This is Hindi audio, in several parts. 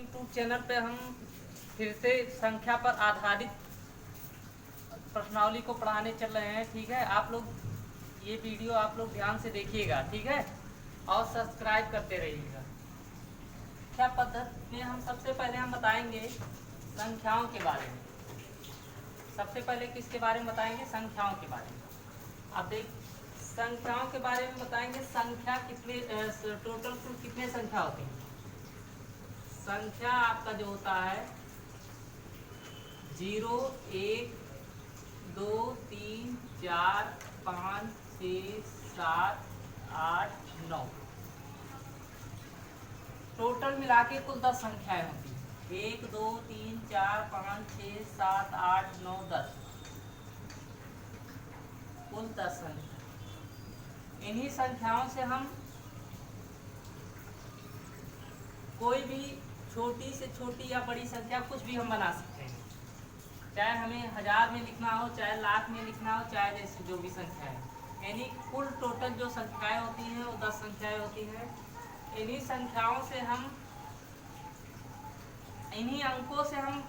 यूट्यूब चैनल पे हम फिर से संख्या पर आधारित प्रश्नावली को पढ़ाने चल रहे हैं। ठीक है, आप लोग ये वीडियो आप लोग ध्यान से देखिएगा, ठीक है, और सब्सक्राइब करते रहिएगा। क्या पद्धति में हम सबसे पहले हम बताएंगे संख्याओं के बारे में। सबसे पहले किसके बारे में बताएंगे? संख्याओं के बारे में। अब देख, संख्याओं के बारे में बताएंगे। संख्या कितने, टोटल कुल कितने संख्या होती है? संख्या आपका जो होता है 0, 1, 2, 3, 4, 5, 6, 7, 8, 9, टोटल मिला के कुल 10 संख्याएं होती हैं। 1, 2, 3, 4, 5, 6, 7, 8, 9, 10, कुल 10 संख्या। इन्हीं संख्याओं से हम कोई भी छोटी से छोटी या बड़ी संख्या कुछ भी हम बना सकते हैं, चाहे हमें 1000 में लिखना हो, चाहे लाख में लिखना हो, चाहे जैसे जो भी संख्या है। यानी कुल टोटल जो संख्याएं होती हैं वो 10 संख्याएं होती हैं। इन्हीं संख्याओं से हम, इन्हीं अंकों से हम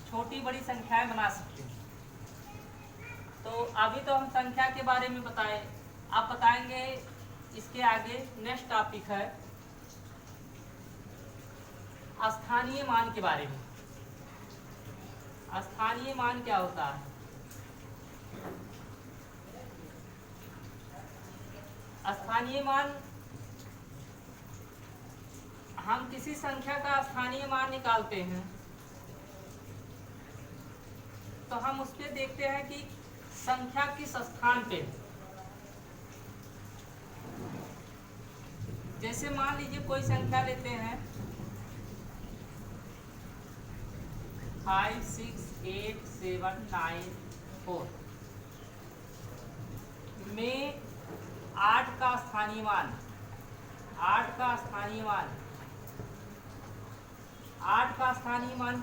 छोटी बड़ी संख्याएं बना सकते हैं। तो अभी तो हम संख्या के बारे में बताए, आप बताएंगे इसके आगे नेक्स्ट टॉपिक है स्थानीय मान के बारे में। स्थानीय मान क्या होता है? स्थानीय मान, हम किसी संख्या का स्थानीय मान निकालते हैं तो हम उस पर देखते हैं कि संख्या किस स्थान पे है। जैसे मान लीजिए कोई संख्या लेते हैं 5, 6, 8, 7, 9, 4 में 8 का स्थानीय मान, 8 का स्थानीय मान, 8 का स्थानीय मान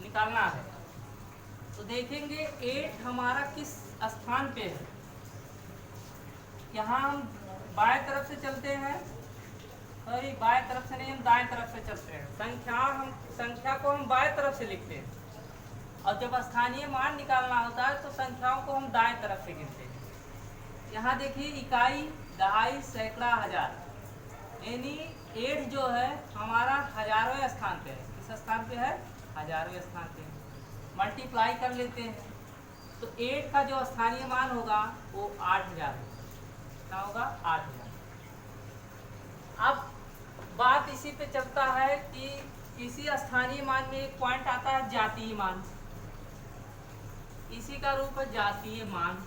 निकालना है तो देखेंगे 8 हमारा किस स्थान पे है। यहाँ हम बाएं तरफ से चलते हैं, सॉरी बाएं तरफ से नहीं, हम दाएं तरफ से चलते हैं। संख्या को हम बाएं तरफ से लिखते हैं और जब स्थानीय मान निकालना होता है तो संख्याओं को हम दाएं तरफ से गिनते हैं। यहाँ देखिए इकाई, दहाई, सैकड़ा, हजार, यानी 8 जो है हमारा 1000वें स्थान पे है। किस स्थान पे है? 1000वें स्थान पे है। मल्टीप्लाई कर लेते हैं तो 8 का जो स्थानीय मान होगा वो 8000 क्या होगा? 8000। अब बात इसी पे चलता है कि इसी स्थानीय मान में एक पॉइंट आता है जातीय मान। इसी का रूप है जातीय मान।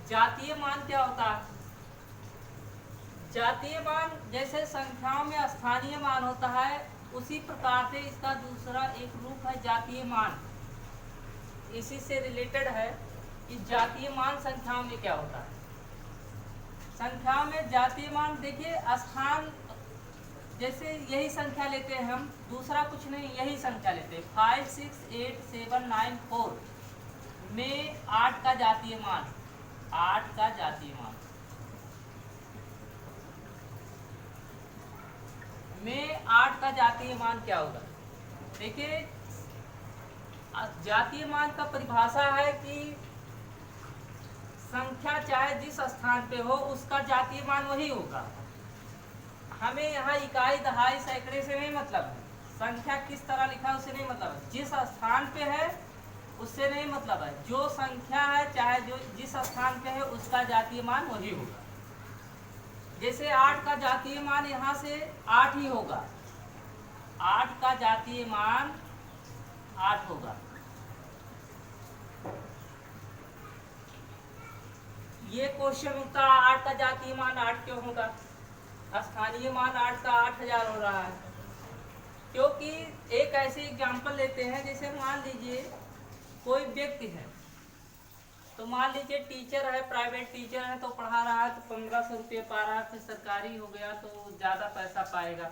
जातीय मान क्या होता है? जातीय मान जैसे संख्याओं में स्थानीय मान होता है उसी प्रकार से इसका दूसरा एक रूप है जातीय मान। इसी से रिलेटेड है कि जातीय मान संख्याओं में क्या होता है। संख्याओं में जातीय मान देखिए, स्थान जैसे यही संख्या लेते हैं हम, दूसरा कुछ नहीं, यही संख्या लेते हैं 5, 6, 8, 7, 9, 4 में 8 का जातीय मान, 8 का जातीय मान में 8 का जातीय मान क्या होगा? देखिए जातीय मान का परिभाषा है कि संख्या चाहे जिस स्थान पे हो उसका जातीय मान वही होगा। हमें यहाँ इकाई, दहाई, सैकड़े से नहीं मतलब है, संख्या किस तरह लिखा है उससे नहीं मतलब है, जिस स्थान पे है उससे नहीं मतलब है। जो संख्या है चाहे जो जिस स्थान पे है उसका जातीय मान वही होगा। जैसे 8 का जातीय मान यहाँ से 8 ही होगा, 8 का जातीय मान 8 होगा। ये क्वेश्चन उठता है 8 का जातीय मान 8 क्यों होगा? स्थानीय मान 8 का 8000 हो रहा है। क्योंकि एक ऐसे एग्जांपल लेते हैं, जैसे मान लीजिए कोई व्यक्ति है, तो मान लीजिए टीचर है, प्राइवेट टीचर है, तो पढ़ा रहा है तो 1500 रुपये पा रहा है, फिर सरकारी हो गया तो ज़्यादा पैसा पाएगा,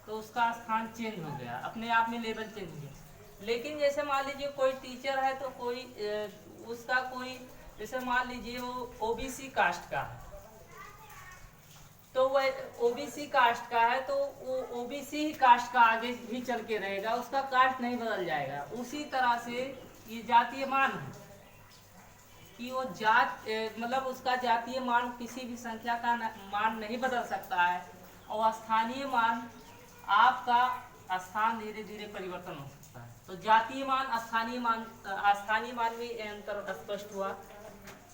तो उसका स्थान चेंज हो गया, अपने आप में लेवल चेंज हो गया। लेकिन जैसे मान लीजिए कोई टीचर है तो कोई उसका कोई, जैसे मान लीजिए वो ओबीसी कास्ट का है, तो वह ओबीसी कास्ट का है तो वो ओबीसी ही कास्ट का आगे भी चल के रहेगा, उसका कास्ट नहीं बदल जाएगा। उसी तरह से ये जातीय मान है कि वो जात मतलब उसका जातीय मान किसी भी संख्या का मान नहीं बदल सकता है। और स्थानीय मान आपका स्थान धीरे धीरे परिवर्तन हो सकता है। तो जातीय मान स्थानीय मान में अंतर स्पष्ट हुआ।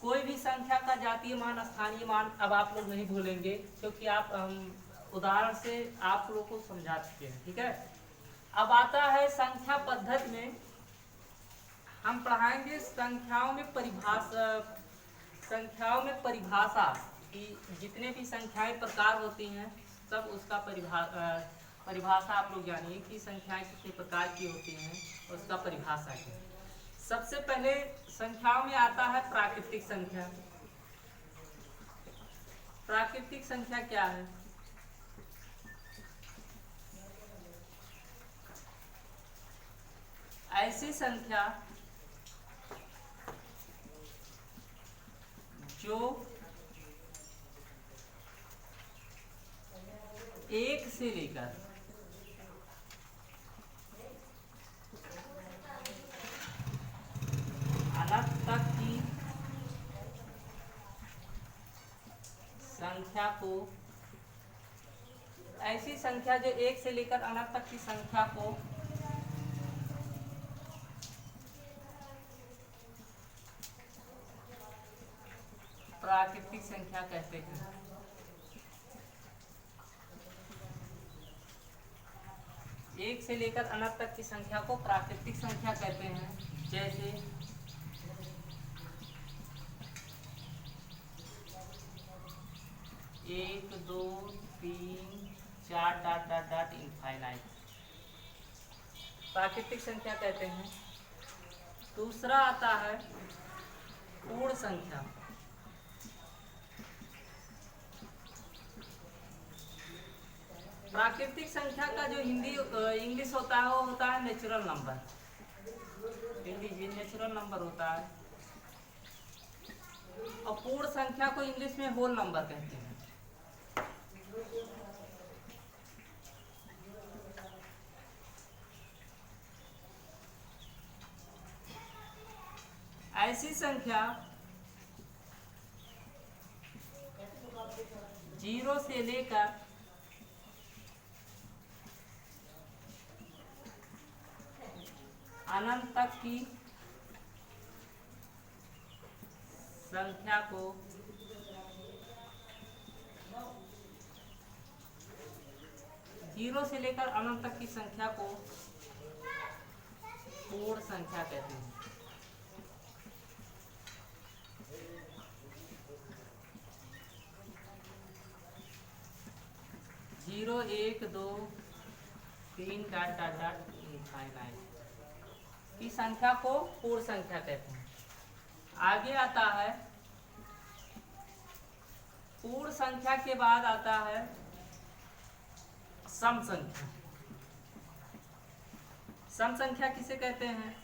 कोई भी संख्या का जातीय मान स्थानीय मान अब आप लोग नहीं भूलेंगे, क्योंकि आप उदाहरण से आप लोगों को समझा चुके हैं। ठीक है, अब आता है संख्या पद्धति में हम पढ़ाएंगे संख्याओं में परिभाषा कि जितने भी संख्याएं प्रकार होती हैं सब उसका परिभाषा आप लोग जानिए कि संख्याएं कितने प्रकार की होती हैं, उसका परिभाषा है। सबसे पहले संख्याओं में आता है प्राकृतिक संख्या। प्राकृतिक संख्या क्या है? ऐसी संख्या जो एक से लेकर अनंत तक की संख्या को, ऐसी संख्या जो एक से लेकर अनंत तक की संख्या को प्राकृतिक संख्या कहते हैं। एक से लेकर अनंत तक की संख्या को प्राकृतिक संख्या कहते हैं। जैसे 1 2 3 4 डॉट डॉट डॉट इनफाइनाइट प्राकृतिक संख्या कहते हैं। दूसरा आता है पूर्ण संख्या। प्राकृतिक संख्या का जो इंग्लिश होता है वो होता है नेचुरल नंबर। नेचुरल नंबर होता है। और पूर्ण संख्या को इंग्लिश में होल नंबर कहते हैं। ऐसी संख्या 0 से लेकर अनंत तक की संख्या को जीरो से लेकर अनंत तक की संख्या को पूर्ण संख्या कहते हैं। 0 1 2 3 डॉट डॉट डॉट इनफाइनाइट की संख्या को पूर्ण संख्या कहते हैं। आगे आता है पूर्ण संख्या के बाद आता है सम संख्या। सम संख्या किसे कहते हैं?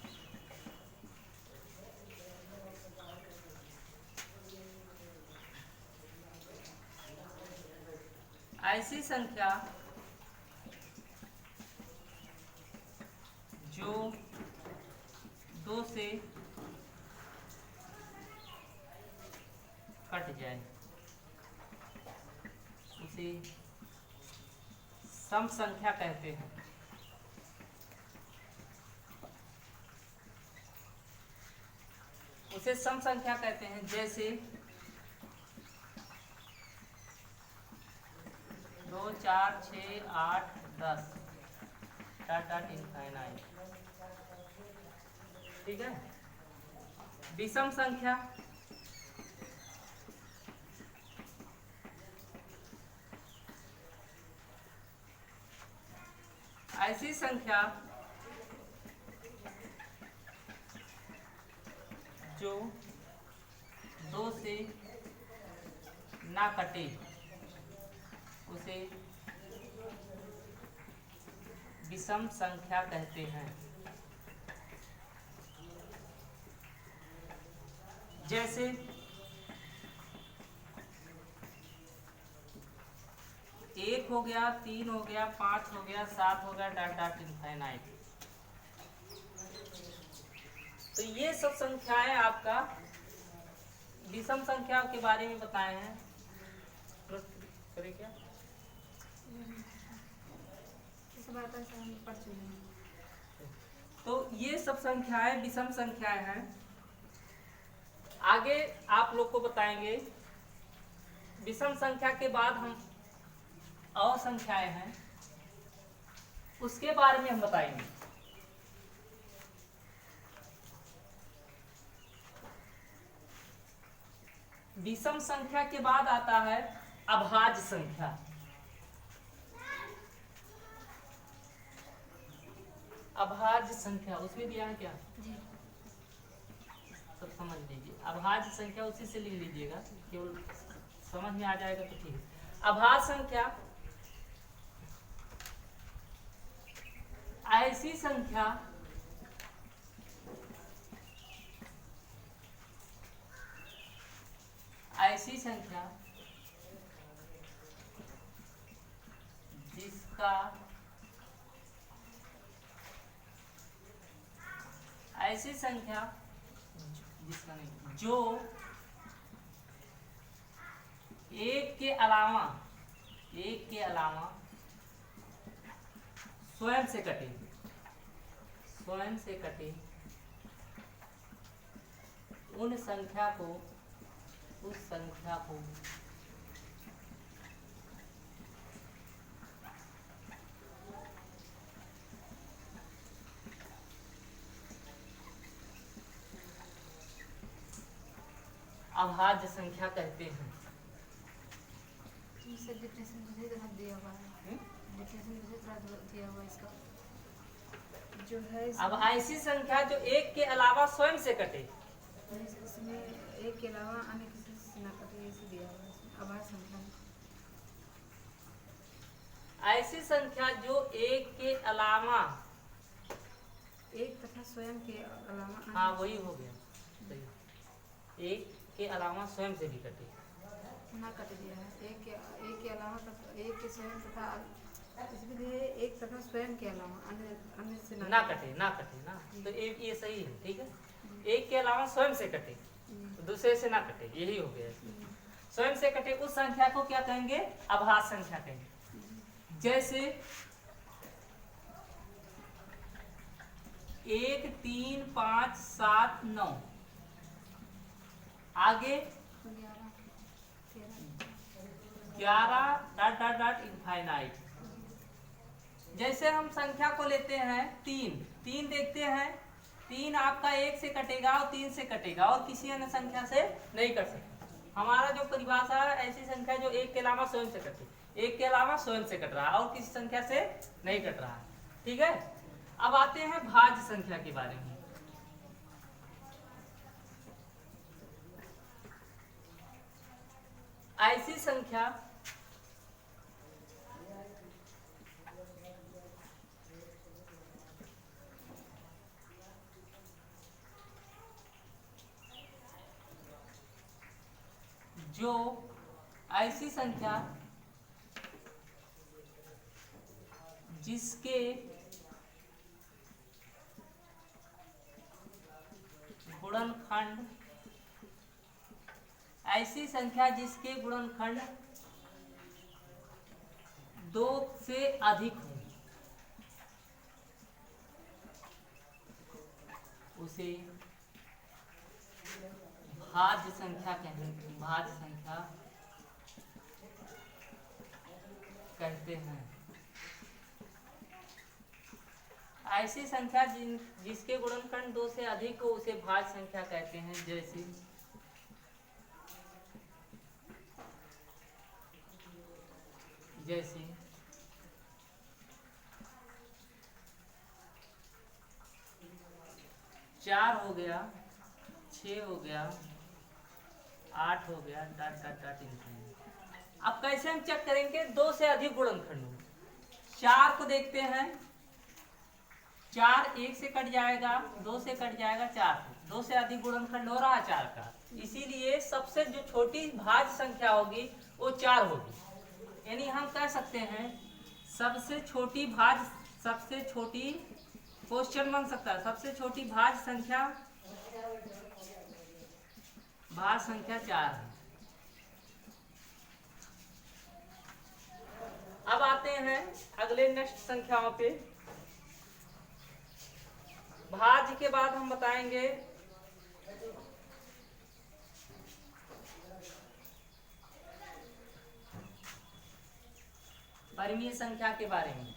ऐसी संख्या जो 2 से कट जाए उसे सम संख्या कहते हैं। उसे सम संख्या कहते हैं। जैसे 2 4 6 8 10 डॉट डॉट इनफाइनाइट। ठीक है। विषम संख्या ऐसी संख्या जो 2 से ना कटे उसे विषम संख्या कहते हैं। जैसे 1 हो गया, 3 हो गया, 5 हो गया, 7 हो गया, डॉट डॉट इनफाइनाइट। तो ये सब संख्याएं आपका विषम संख्या के बारे में बताए हैं। क्या इस बात से हम पढ़ चुके हैं। तो ये सब संख्याएं विषम संख्याएं हैं। आगे आप लोग को बताएंगे विषम संख्या के बाद हम और संख्याएं हैं उसके बारे में हम बताएंगे। विषम संख्या के बाद आता है अभाज्य संख्या। अभाज्य संख्या उसमें दिया है क्या जी। सब समझ लीजिए। अभाज्य संख्या उसी से लिख लीजिएगा, केवल समझ में आ जाएगा तो ठीक है। अभाज्य संख्या ऐसी संख्या जिसका ऐसी संख्या जिसका नहीं जो एक के अलावा स्वयं से कटे उस संख्या को अभाज्य संख्या कहते हैं। इससे डिफरेंशियल दूसरी तरफ दिया हुआ है। डिफरेंशियल दूसरी तरफ दिया हुआ इसका जो है। अब ऐसी संख्या जो एक के अलावा स्वयं से कटे, इसमें एक के अलावा अन्य किसी से न कटे, इसे दिया हुआ है अभाज्य संख्या। ऐसी संख्या जो एक के अलावा एक तथा स्वयं के अलावा हाँ वही हो गया सही। एक के अलावा स्वयं से भी कटे ना कट दिया है। एक के अलावा एक के स्वयं तथा इसमें दिए एक तथा स्वयं के अलावा अन्य से ना कटे ना। तो ये सही है, ठीक है। एक के अलावा स्वयं से कटे तो दूसरे से ना कटे, यही हो गया। स्वयं से कटे उस संख्या को क्या कहेंगे? अभाज्य संख्या कहेंगे। जैसे 1 3 5 7 9 आगे 11 डॉट डॉट डॉट इनफाइनाइट। जैसे हम संख्या को लेते हैं 3 देखते हैं, 3 आपका 1 से कटेगा और 3 से कटेगा और किसी अन्य संख्या से नहीं कट सकता। हमारा जो परिभाषा है ऐसी संख्या जो एक के अलावा स्वयं से कटे, एक के अलावा स्वयं से कट रहा है और किसी संख्या से नहीं कट रहा है, ठीक है। अब आते हैं भाज्य संख्या के बारे में। ऐसी संख्या जो ऐसी संख्या जिसके गुणनखंड ऐसी संख्या जिसके गुणनखंड 2 से अधिक हो उसे भाज्य संख्या कहते हैं। ऐसी संख्या जिसके गुणनखंड 2 से अधिक हो उसे भाज्य संख्या कहते हैं। जैसे 4 हो गया, 6 हो गया, 8 हो गया, डॉट डॉट डॉट इनफाइनाइट। अब कैसे हम चेक करेंगे 2 से अधिक गुणनखंड हो? 4 को देखते हैं, 4 1 से कट जाएगा, 2 से कट जाएगा, 4 2 से अधिक गुणनखंड हो रहा है 4 का, इसीलिए सबसे जो छोटी भाज्य संख्या होगी वो 4 होगी। यानी हम कह सकते हैं सबसे छोटी भाज्य, सबसे छोटी क्वेश्चन बन सकता है, सबसे छोटी भाज्य संख्या, भाज्य संख्या 4 है। अब आते हैं अगले नेक्स्ट संख्याओं पे। भाज्य के बाद हम बताएंगे परिमेय संख्या के बारे में।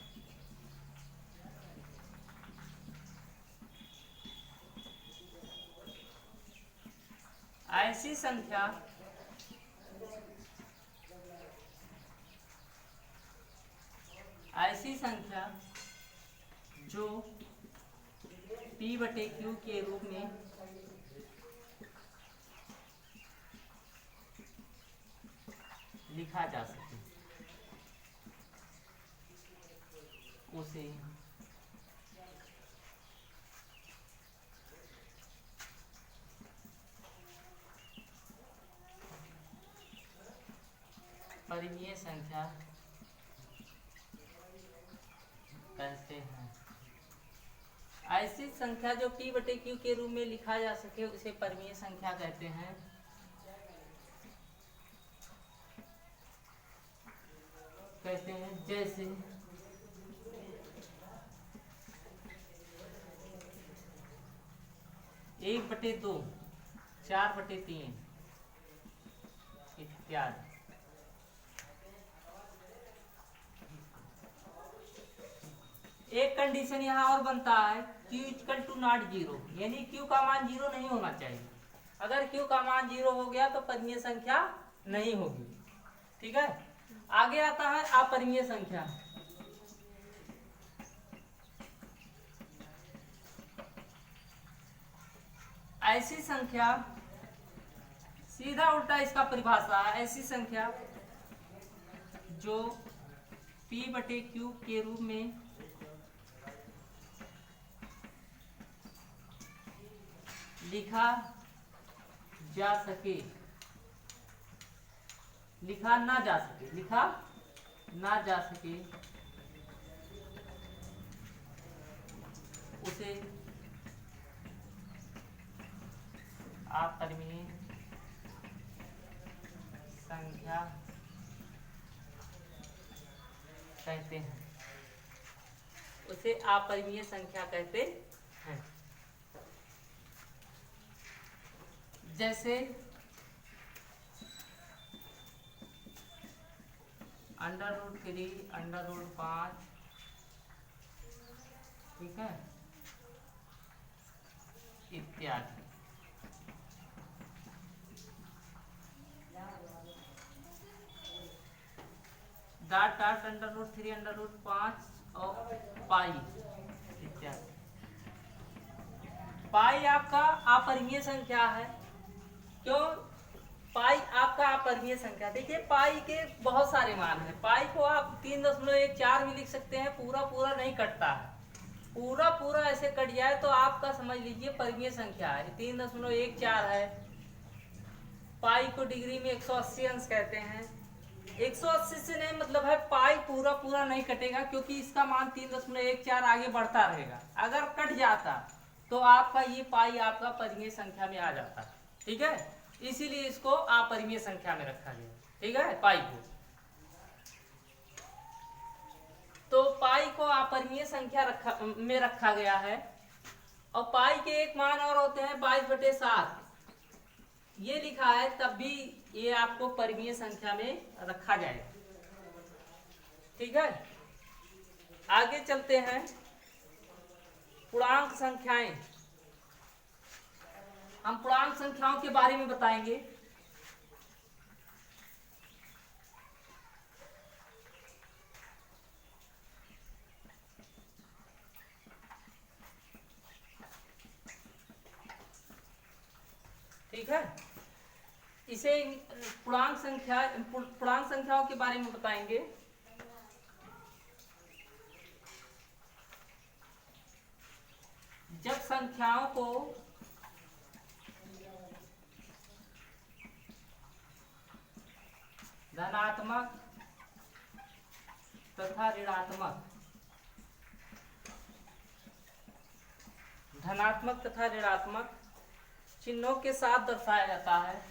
ऐसी संख्या जो P/Q के रूप में लिखा जा सके उसे परिमेय संख्या कहते हैं। ऐसी संख्या जो P/Q के रूप में लिखा जा सके उसे परिमेय संख्या कहते हैं। जैसे 1/2, 4/3 इत्यादि। एक कंडीशन यहाँ और बनता है Q = नॉट 0, यानी Q का मान 0 नहीं होना चाहिए। अगर Q का मान 0 हो गया तो परिमेय संख्या नहीं होगी। ठीक है, आगे आता है अपरिमेय संख्या। ऐसी संख्या, सीधा उल्टा इसका परिभाषा है, ऐसी संख्या जो P/Q के रूप में लिखा जा सके, लिखा ना जा सके उसे अपरिमेय संख्या कहते हैं, उसे अपरिमेय संख्या कहते हैं। जैसे √3, √5, ठीक है, इत्यादि। डॉट डॉट √3, √5 और पाई इत्यादि। पाई आपका अपरिमेय संख्या है। क्यों पाई आपका अपरिमेय संख्या? देखिए पाई के बहुत सारे मान हैं। पाई को आप 3.14 भी लिख सकते हैं, पूरा नहीं कटता है। पूरा ऐसे कट जाए तो आपका समझ लीजिए परिमेय संख्या है, 3.14 है। पाई को डिग्री में 180 अंश कहते हैं। 180 से नहीं मतलब है पाई पूरा नहीं कटेगा, क्योंकि इसका मान 3.14 आगे बढ़ता रहेगा। अगर कट जाता तो आपका ये पाई आपका परिमेय संख्या में आ जाता। ठीक है, इसीलिए इसको अपरिमेय संख्या में रखा गया। ठीक है, पाई को, तो पाई को अपरिमेय संख्या में रखा गया है। और पाई के एक मान और होते हैं 22/7, ये लिखा है, तब भी ये आपको परिमेय संख्या में रखा जाएगा। ठीक है, आगे चलते हैं। पूर्णांक संख्याएं, हम पूर्णांक संख्याओं के बारे में बताएंगे। ठीक है, इसे पूर्णांक संख्याओं के बारे में बताएंगे। जब संख्याओं को धनात्मक, तथा ऋणात्मक, धनात्मक तथा ऋणात्मक चिन्हों के साथ दर्शाया जाता है।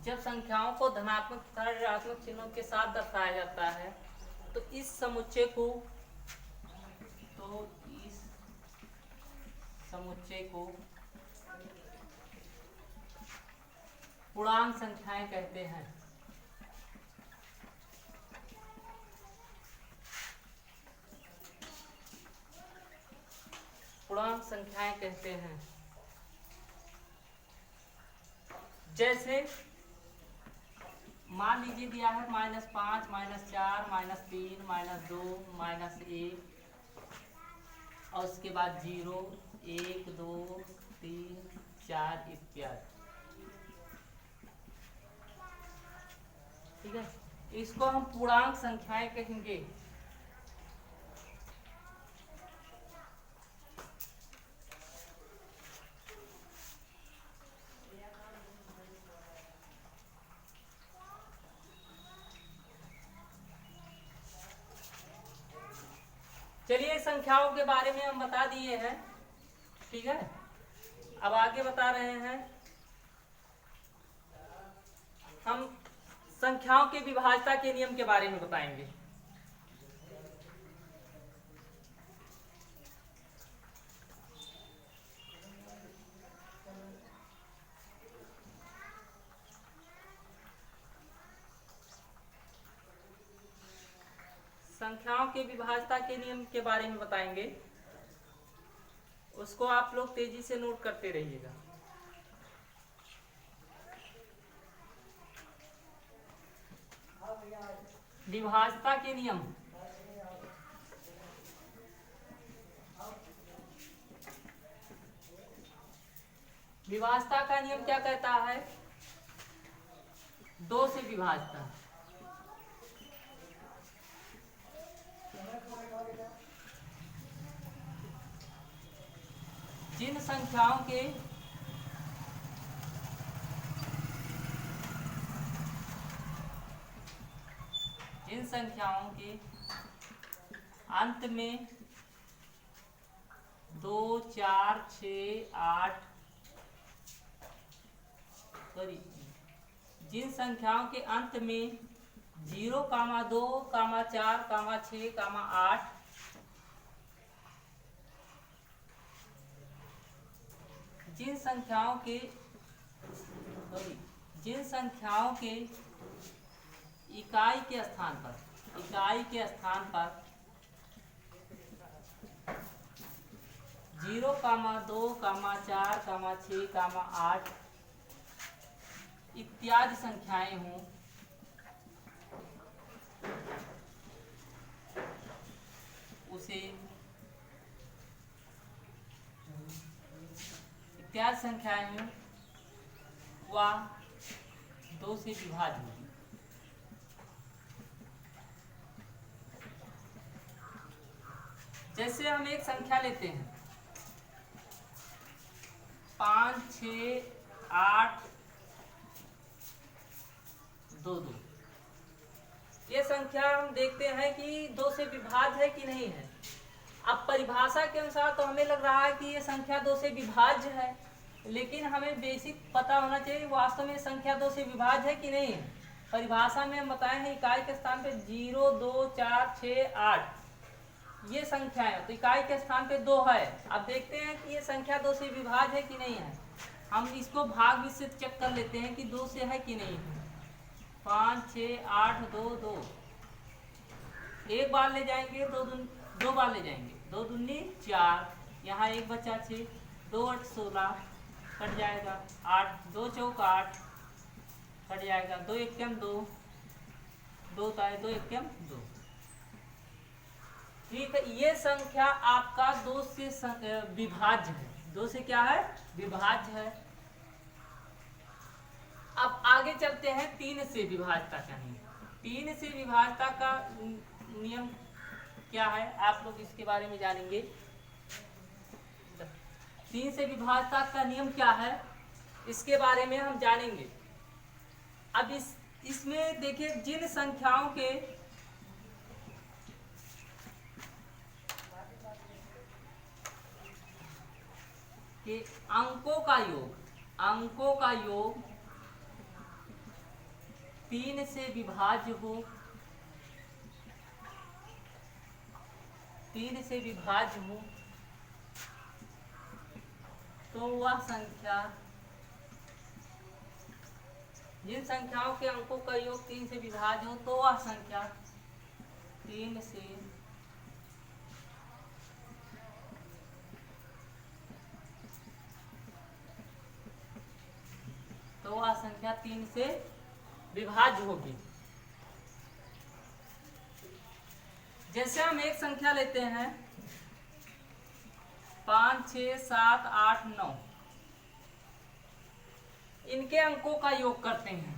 जब संख्याओं को धनात्मक तथा ऋणात्मक चिन्हों के साथ दर्शाया जाता है तो इस समुच्चय को पूर्णांक संख्याएं कहते हैं। पूर्णांक संख्याएं कहते हैं। जैसे मान लीजिए दिया है -5, -4, -3, -2, -1 और उसके बाद 0, 1, 2, 3, 4 इत्यादि। ठीक है, इसको हम पूर्णांक संख्याएं कहेंगे। चलिए संख्याओं के बारे में हम बता दिए हैं। ठीक है, अब आगे बता रहे हैं हम संख्याओं के विभाज्यता के नियम के बारे में बताएंगे। संख्याओं के विभाज्यता के नियम के बारे में बताएंगे, उसको आप लोग तेजी से नोट करते रहिएगा। विभाज्यता के नियम, विभाज्यता का नियम क्या कहता है? 2 से विभाज्यता। जिन संख्याओं के अंत में 2, 4, 6, 8 जिन संख्याओं के अंत में 0, 2, 4, 6, 8 जिन संख्याओं के इकाई के स्थान पर 0, 2, 4, 6, 8 इत्यादि संख्याएं हों, उसे इत्यादि संख्याएं हों वह 2 से विभाज्य होगी। जैसे हम एक संख्या लेते हैं 5, 6, 8, 2, 2। ये संख्या हम देखते हैं कि 2 से विभाज्य है कि नहीं है। अब परिभाषा के अनुसार तो हमें लग रहा है कि ये संख्या 2 से विभाज्य है, लेकिन हमें बेसिक पता होना चाहिए वास्तव में संख्या 2 से विभाज्य है कि नहीं है। परिभाषा में हम बताए हैं इकाई के स्थान पे 0, 2, 4, 6, 8 ये संख्या है, तो इकाई के स्थान पे 2 है। अब देखते हैं कि ये संख्या 2 से विभाज्य है कि नहीं है। हम इसको भाग से चेक कर लेते हैं कि 2 से है कि नहीं है। 5, 6, 8, 2, 2 एक बार ले जाएंगे, 2 बार ले जाएंगे, 2 दूनी 4, यहाँ 1 बचा 6, 2 8 16 कट जाएगा, 8 2 चौक 8 कट जाएगा, 2 एकम 2, 2 ताए 2 एकम 2। ठीक है, ये संख्या आपका 2 से विभाज्य है। 2 से क्या है? विभाज्य है। अब आगे चलते हैं 3 से विभाज्यता का नियम। 3 से विभाज्यता का नियम क्या है आप लोग इसके बारे में जानेंगे। 3 से विभाज्यता का नियम क्या है इसके बारे में हम जानेंगे। अब इसमें देखिए जिन संख्याओं के अंकों का योग 3 से विभाज्य हो, 3 से विभाज्य हो तो वह संख्या, जिन संख्याओं के अंकों का योग 3 से विभाज्य हो तो वह संख्या 3 से विभाज्य होगी। जैसे हम एक संख्या लेते हैं 5, 6, 7, 8, 9, इनके अंकों का योग करते हैं।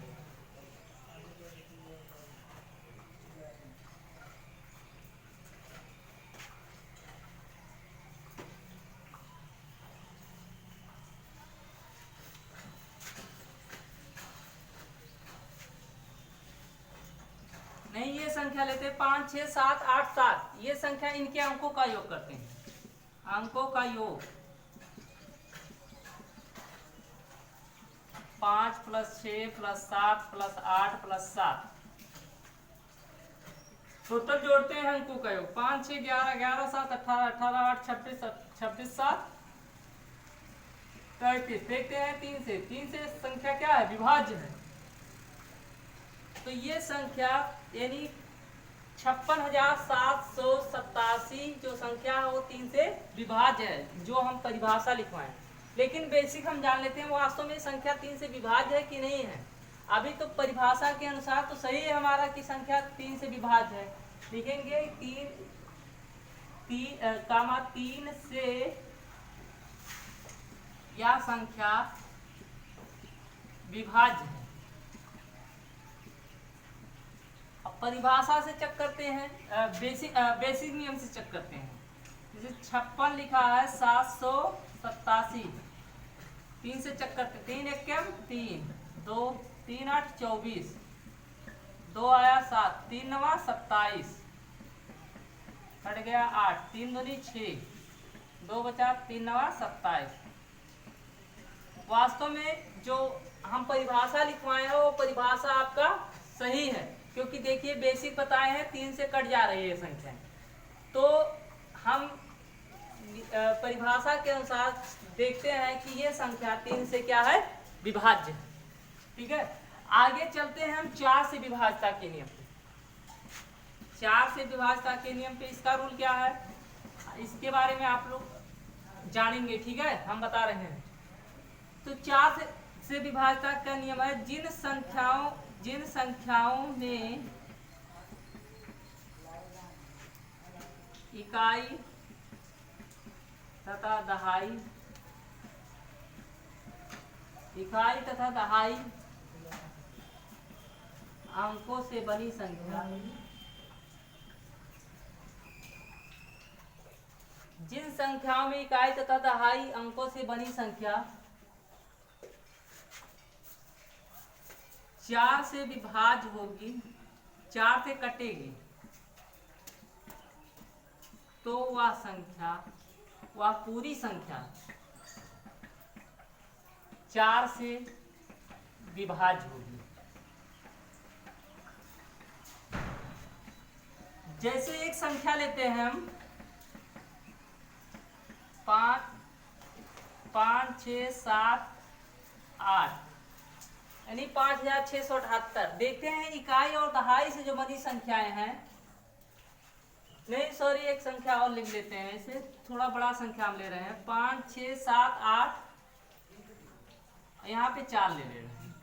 नहीं, ये संख्या लेते हैं 5, 6, 7, 8, 7, ये संख्या इनके अंकों का योग करते हैं। अंकों का योग 5 + 6 + 7 + 8 + 7, टोटल जोड़ते हैं अंकों का योग 5, 6, 11, 11, 7, 18, 18, 8, 26, 26, 7, 33। देखते हैं 3 से संख्या क्या है, विभाज्य है। तो ये संख्या यानी 56,787 जो संख्या है वो 3 से विभाज्य है, जो हम परिभाषा लिखवाएं। लेकिन बेसिक हम जान लेते हैं वास्तव में संख्या 3 से विभाज्य है कि नहीं है। अभी तो परिभाषा के अनुसार तो सही है हमारा कि संख्या 3 से विभाज्य है। लिखेंगे 3 से यह संख्या विभाज्य है। परिभाषा से चेक करते हैं, बेसिक नियम से चेक करते हैं। जैसे 56 लिखा है 787, 3 से चेक करते हैं। 3 एकम 3, 2, 3 8 24, 2 आया 7, 3 9 27, कट गया 8, 3 दूनी 6, 2 बचा 3 9 27। वास्तव में जो हम परिभाषा लिखवाए हैं वो परिभाषा आपका सही है, क्योंकि देखिए बेसिक बताए हैं 3 से कट जा रही है संख्या। तो हम परिभाषा के अनुसार देखते हैं कि ये संख्या 3 से क्या है, विभाज्य है। ठीक है, आगे चलते हैं हम 4 से विभाज्यता के नियम पे। 4 से विभाज्यता के नियम पे इसका रूल क्या है इसके बारे में आप लोग जानेंगे। ठीक है, हम बता रहे हैं। तो 4 से विभाज्यता का नियम है, जिन संख्याओं में इकाई तथा दहाई अंकों से बनी संख्या, जिन संख्याओं में इकाई तथा दहाई अंकों से बनी संख्या 4 से विभाज्य होगी, 4 से कटेगी, तो वह पूरी संख्या 4 से विभाज्य होगी। जैसे एक संख्या लेते हैं हम 5, 6, 7, 8, यानी 5678। देखते हैं इकाई और दहाई से जो बनी संख्याएं हैं, नहीं सॉरी एक संख्या और लिख लेते हैं, इसे थोड़ा बड़ा संख्या हम ले रहे हैं 5, 6, 7, 8, यहाँ पे 4 ले रहे हैं।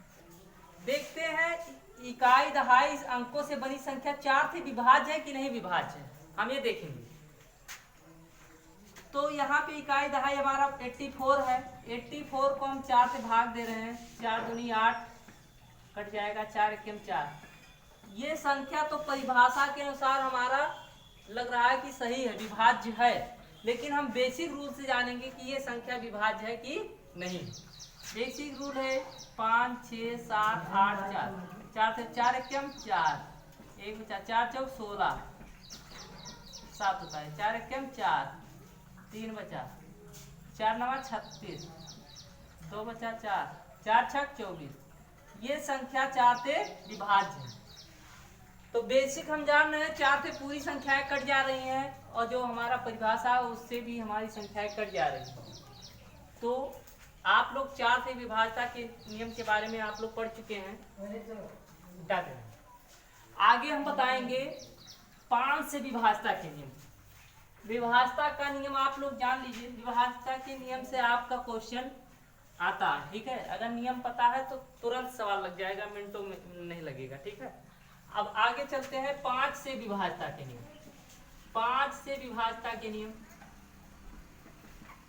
देखते हैं इकाई दहाई अंकों से बनी संख्या 4 से विभाज्य है कि नहीं विभाज्य है, हम ये देखेंगे। तो यहाँ पे इकाई दहाई हमारा 84 है, 84 को हम 4 से भाग दे रहे हैं, 4 दूनी 8, कट जाएगा 4 एकम 4। ये संख्या तो परिभाषा के अनुसार हमारा लग रहा है कि सही है, विभाज्य है, लेकिन हम बेसिक रूल से जानेंगे कि ये संख्या विभाज्य है कि नहीं। बेसिक रूल है 5 6 7 8 4, 4 से 4 एकम 4, 1 बचा 4 चौक 16, 7 होता है, 4 एकम 4, 3 बचा 4 नवा 36, 2 बचा 4, 4 छक 24। ये संख्या 4 से विभाज्य है। तो बेसिक हम जान रहे हैं 4 से पूरी संख्याएं कट जा रही हैं, और जो हमारा परिभाषा है उससे भी हमारी संख्याएं कट जा रही हैं। तो आप लोग 4 से विभाज्यता के नियम के बारे में आप लोग पढ़ चुके हैं। आगे हम बताएंगे 5 से विभाज्यता के नियम। विभाज्यता का नियम आप लोग जान लीजिए, विभाज्यता के नियम से आपका क्वेश्चन आता है, ठीक है। अगर नियम पता है तो तुरंत सवाल लग जाएगा, मिनटों में नहीं लगेगा, ठीक है। अब आगे चलते हैं 5 से विभाज्यता के नियम। 5 से विभाज्यता के नियम,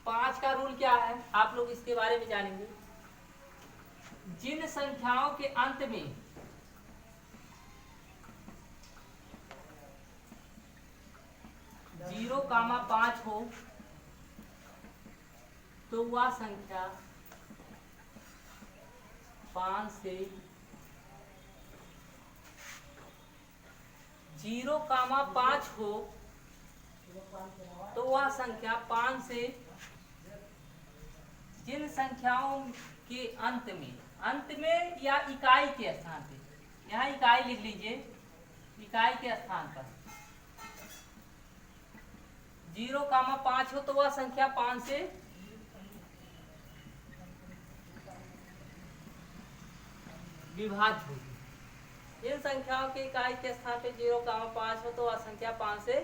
5 का रूल क्या है आप लोग इसके बारे में जानेंगे। जिन संख्याओं के अंत में जीरो कामा 5 हो तो वह संख्या 5 से 0,5 हो तो वह संख्या 5 से, जिन संख्याओं के अंत में या इकाई के स्थान पे, यहाँ इकाई लिख लीजिए, इकाई के स्थान पर 0,5 हो तो वह संख्या 5 से विभाज्य होगी। इन संख्याओं के इकाई के स्थान पे 0,5 हो तो वह संख्या 5 से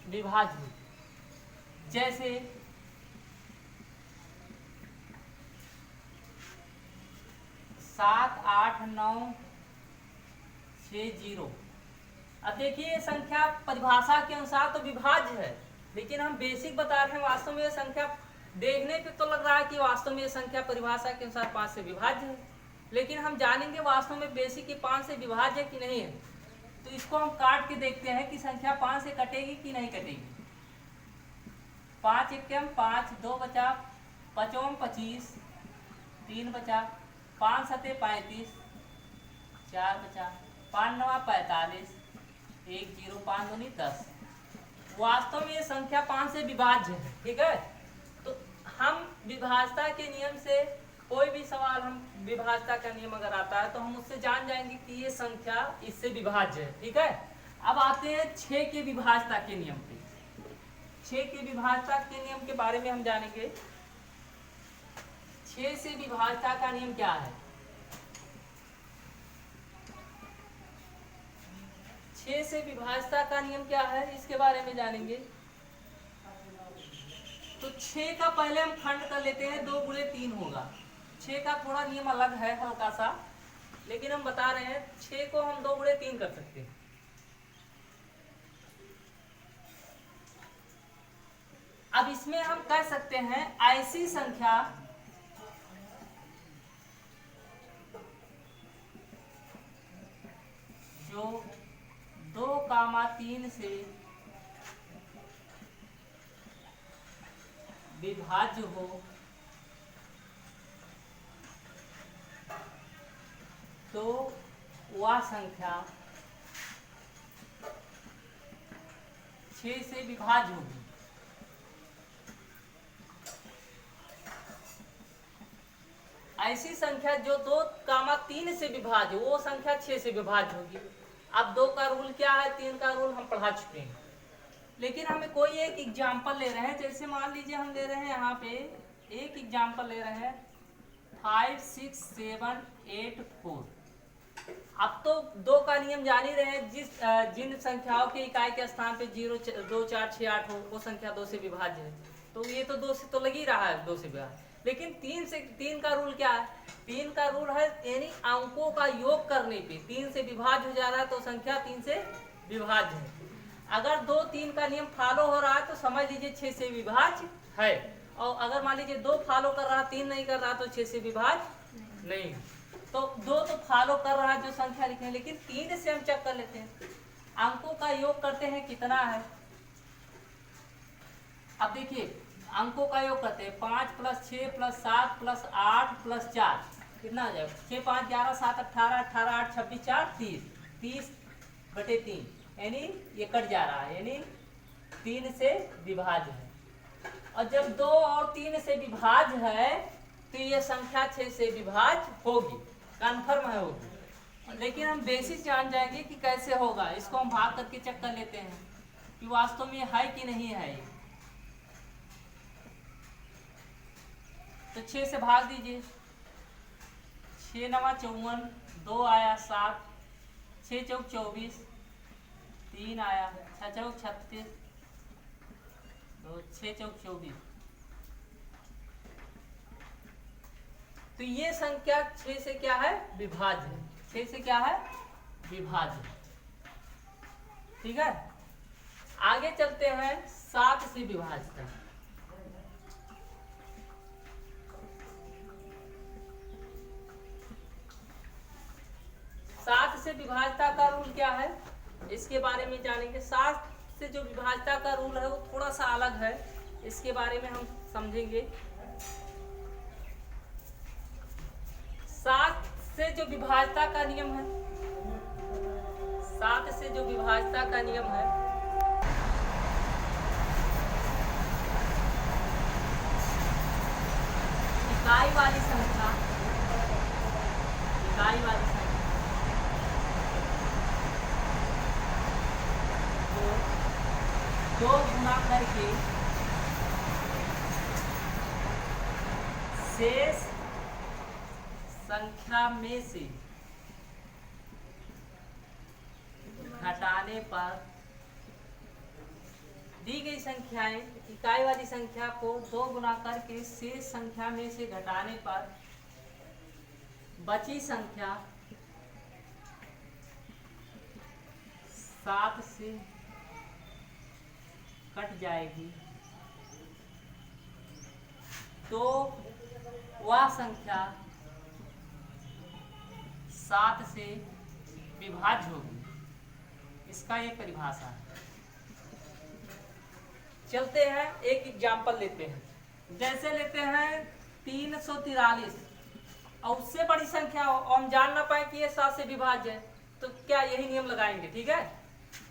विभाज्य होगी। जैसे 7 8 9 6 0। अब देखिए ये संख्या परिभाषा के अनुसार तो विभाज्य है, लेकिन हम बेसिक बता रहे हैं, वास्तव में ये संख्या देखने पे तो लग रहा है कि वास्तव में ये संख्या परिभाषा के अनुसार 5 से विभाज्य है, लेकिन हम जानेंगे वास्तव में बेसिक की 5 से विभाज्य है कि नहीं है। तो इसको हम काट के देखते हैं कि संख्या 5 से कटेगी कि नहीं कटेगी। 5 एकम 5, 2 बचा 5 25, 3 बचा 5 सते 35, 4 बचा 5 नवा 45, 1 0 5 दूनी 10। वास्तव में ये संख्या 5 से विभाज्य है, ठीक है। तो हम विभाज्यता के नियम से कोई भी सवाल, हम विभाज्यता का नियम अगर आता है तो हम उससे जान जाएंगे कि ये संख्या इससे विभाज्य है, ठीक है। अब आते हैं 6 के विभाज्यता के नियम पे। 6 के विभाज्यता के नियम के बारे में हम जानेंगे। 6 से विभाज्यता का नियम क्या है। 6 से विभाज्यता का नियम क्या है इसके बारे में जानेंगे। तो 6 का पहले हम खंड कर लेते हैं, 2 गुणे 3 होगा। 6 का थोड़ा नियम अलग है हल्का सा, लेकिन हम बता रहे हैं 6 को हम 2 गुणे 3 कर सकते हैं। अब इसमें हम कह सकते हैं ऐसी संख्या जो 2,3 से विभाज्य हो तो वह संख्या 6 से विभाज्य होगी। ऐसी संख्या जो 2,3 से विभाज्य, वो संख्या 6 से विभाज्य होगी। अब 2 का रूल क्या है, 3 का रूल हम पढ़ा चुके हैं, लेकिन हमें कोई एक एग्जाम्पल ले रहे हैं। जैसे मान लीजिए हम ले रहे हैं यहाँ पे एक एग्जाम्पल ले रहे हैं 5 6 7 8 4। अब तो 2 का नियम जान ही रहे हैं, जिन संख्याओं के इकाई के स्थान पे 0 2 4 6 8 हो वो संख्या 2 से विभाज्य है। तो ये तो 2 से तो लग ही रहा है 2 से विभाज्य। लेकिन 3 का रूल क्या है, 3 का रूल है यानी अंकों का योग करने पे 3 से विभाज्य हो जा रहा है तो संख्या 3 से विभाज्य है। अगर 2 3 का नियम फॉलो हो रहा है तो समझ लीजिए 6 से विभाज्य है, और अगर मान लीजिए 2 फॉलो कर रहा है 3 नहीं कर रहा तो 6 से विभाज्य नहीं। तो 2 तो फॉलो कर रहा है जो संख्या लिखे हैं, लेकिन 3 से हम चेक कर लेते हैं। अंकों का योग करते हैं कितना है। अब देखिए अंकों का योग करते हैं 5 + 6 + 7 + 8 + 4 कितना आ जाएगा 6 5 11 7 18 18 8 26 4 30 30/3 यानी ये कट जा रहा है यानी 3 से विभाज्य है। और जब 2 और 3 से विभाज्य है तो ये संख्या 6 से विभाज्य होगी, कन्फर्म है होगी। लेकिन हम बेसिक जान जाएंगे कि कैसे होगा, इसको हम भाग करके चेक कर लेते हैं कि वास्तव में है कि नहीं है ये। तो 6 से भाग दीजिए, 6 9 54, 2 आया 7, 6 चौक 24, 3 आया 6 चौक 36, तो 6 चौक 24। तो ये संख्या 6 से क्या है विभाज्य, 6 से क्या है विभाज्य। ठीक है, आगे चलते हैं 7 से विभाज्य। 7 से विभाज्यता का रूल क्या है इसके बारे में जानेंगे। 7 से जो विभाज्यता का रूल है वो थोड़ा सा अलग है, इसके बारे में हम समझेंगे। 7 से जो विभाज्यता का नियम है, 7 से जो विभाज्यता का नियम है, इकाई वाली संख्या को 2 गुना करके शेष संख्या में से घटाने पर दी गई संख्याएं, इकाई वाली संख्या को 2 गुना करके शेष संख्या में से घटाने पर बची संख्या 7 से कट जाएगी तो वह संख्या 7 से विभाज्य होगी। इसका एक परिभाषा है। चलते हैं एक एग्जाम्पल लेते हैं, जैसे लेते हैं 343 और उससे बड़ी संख्या हो और हम जान ना पाए कि ये 7 से विभाज्य है तो क्या यही नियम लगाएंगे। ठीक है,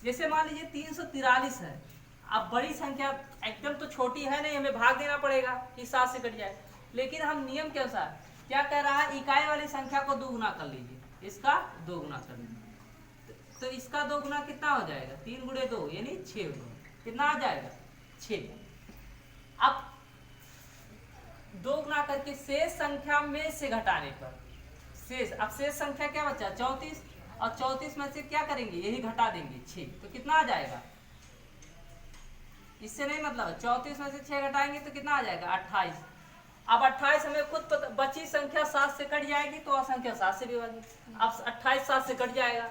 जैसे मान लीजिए 343 है, अब बड़ी संख्या एकदम तो छोटी है नहीं, हमें भाग देना पड़ेगा कि 7 से कट जाए। लेकिन हम नियम के अनुसार क्या कह रहा है, इकाई वाली संख्या को 2 गुना कर लीजिए, इसका 2 गुना कर लीजिए तो इसका 2 गुना कितना हो जाएगा 3 × 2 यानी 6 गुना, कितना आ जाएगा 6। अब 2 गुना करके शेष संख्या में से घटाने पर शेष, अब शेष संख्या क्या बचा 34 और 34 में से क्या करेंगे यही घटा देंगे 6, तो कितना आ जाएगा, इससे नहीं मतलब 34 में से 6 घटाएंगे तो कितना आ जाएगा 28। अब 28 हमें खुद पता, बची संख्या 7 से कट जाएगी तो संख्या 7 से विभाजित, अब 28 7 से कट जाएगा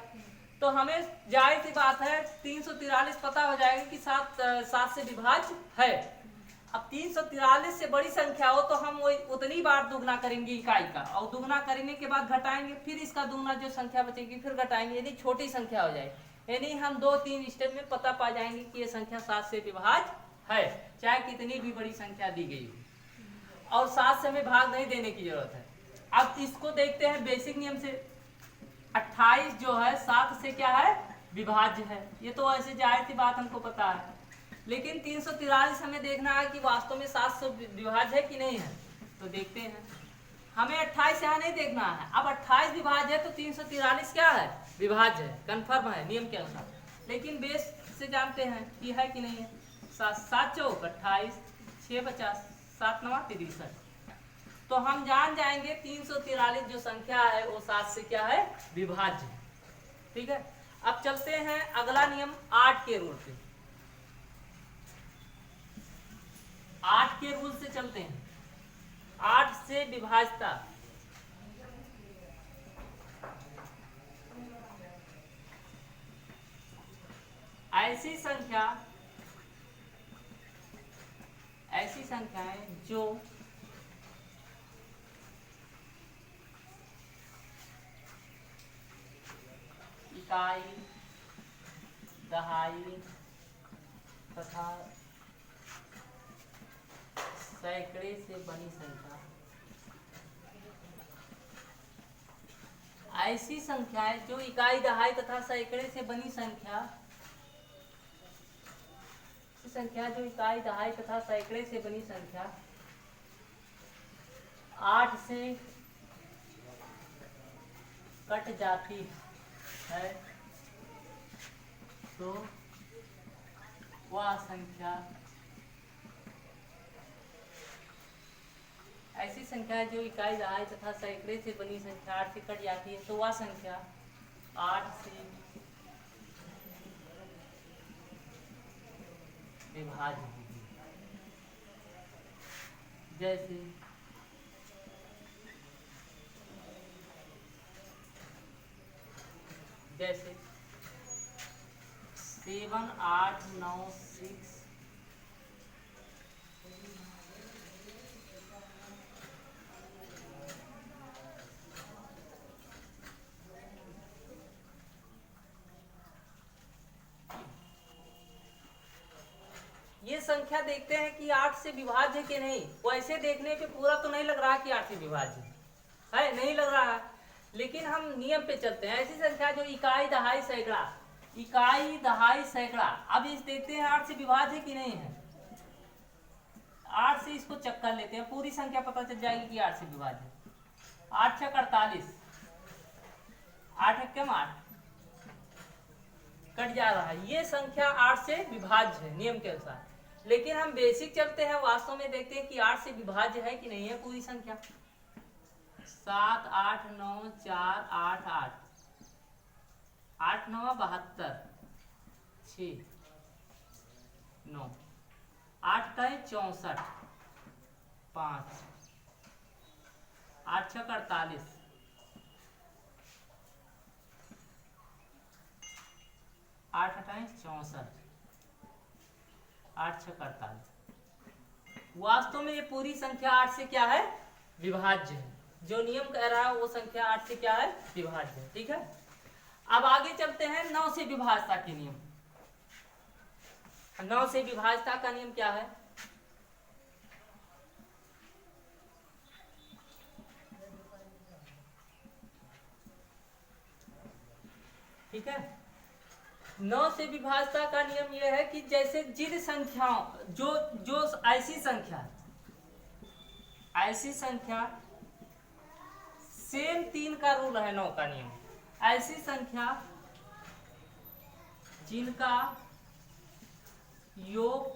तो हमें जाहिर सी बात है 343 पता हो जाएगा कि 7 से विभाज्य है। अब 343 से बड़ी संख्या हो तो हम वही उतनी बार दुगना करेंगे इकाई का, और दुगना करने के बाद घटाएंगे, फिर इसका दुगना जो संख्या बचेगी फिर घटाएंगे, यानी छोटी संख्या हो जाएगी। यानी हम 2-3 स्टेप में पता पा जाएंगे कि ये संख्या 7 से विभाज्य है, चाहे कितनी भी बड़ी संख्या दी गई हो, और 7 से हमें भाग नहीं देने की जरूरत है। अब इसको देखते हैं बेसिक नियम से। 28 जो है 7 से क्या है विभाज्य है, ये तो ऐसे जाहिर सी बात हमको पता है। लेकिन 343 हमें देखना है कि वास्तव में 7 से विभाज्य है कि नहीं है, तो देखते हैं। हमें 28 यहाँ नहीं देखना है, अब 28 विभाज्य है तो 343 क्या है विभाज्य है, कन्फर्म है नियम के अनुसार। लेकिन बेस से जानते हैं कि है कि नहीं है। 7 चौक 28, 6 50, 7 9 63, तो हम जान जाएंगे 343 जो संख्या है वो 7 से क्या है विभाज्य। ठीक है, अब चलते हैं अगला नियम 8 के रूल से। 8 के रूल से चलते हैं। 8 से विभाज्यता, ऐसी संख्याएं जो इकाई दहाई तथा सैकड़े से बनी संख्या ऐसी संख्याएं जो इकाई दहाई तथा सैकड़े से बनी संख्या जो इकाई दहाई तथा सैकड़े से बनी संख्या 8 से कट जाती है तो वह संख्या ऐसी संख्या जो इकाई दहाई तथा सैकड़े से बनी संख्या 8 से कट जाती है तो वह संख्या 8 से विभाज्य होगी। जैसे 7 8 9 6 ये संख्या देखते हैं कि 8 से विभाज्य है कि नहीं। वैसे देखने पे पूरा तो नहीं लग रहा कि 8 से विभाज्य है, नहीं लग रहा है, लेकिन हम नियम पे चलते हैं। ऐसी संख्या जो इकाई दहाई सैकड़ा, अब इस देखते हैं 8 से विभाज्य है कि नहीं है। 8 से इसको चेक कर लेते हैं, पूरी संख्या पता चल जाएगी कि 8 से विभाज्य है। 8 छक 48, 8 एकम 8 कट जा रहा है। ये संख्या 8 से विभाज्य है नियम के अनुसार, लेकिन हम बेसिक चलते हैं, वास्तव में देखते हैं कि 8 से विभाज्य है कि नहीं है पूरी संख्या। 7 8 9 4 8 8 8 9 72 6 9 8 का 64 5 8 छक 48 8 हटाएं 64 8 छक 48। वास्तव में ये पूरी संख्या 8 से क्या है, विभाज्य है। जो नियम कह रहा है वो संख्या 8 से क्या है, विभाज्य है। ठीक है, अब आगे चलते हैं 9 से विभाज्यता के नियम। 9 से विभाज्यता का नियम क्या है, ठीक है। 9 से विभाज्यता का नियम यह है कि जैसे जिन संख्याओं जो ऐसी संख्या सेम 3 का रूल है 9 का नियम। ऐसी संख्या जिनका योग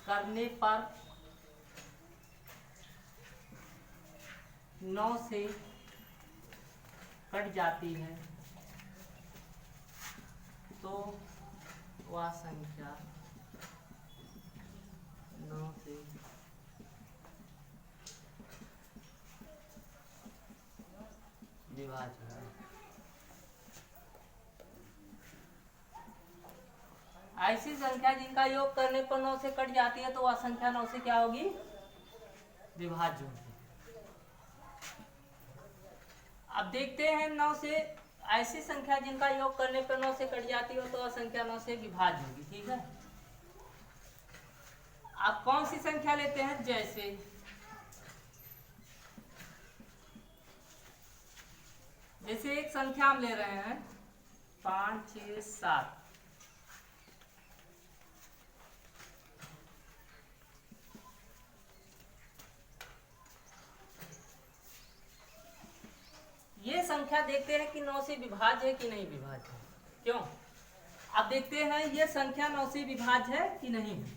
करने पर 9 से कट जाती है तो वह संख्या 9 से विभाज्य है। ऐसी संख्या जिनका योग करने पर 9 से कट जाती है तो वह संख्या 9 से क्या होगी, विभाज्य होगी। अब देखते हैं 9 से ऐसी संख्या जिनका योग करने पर 9 से कट जाती हो तो वह संख्या 9 से विभाज्य होगी। ठीक है, आप कौन सी संख्या लेते हैं, जैसे एक संख्या हम ले रहे हैं 5 6 7। ये संख्या देखते हैं कि 9 से विभाज्य है कि नहीं विभाज्य है। क्यों, अब देखते हैं ये संख्या 9 से विभाज्य है कि नहीं है।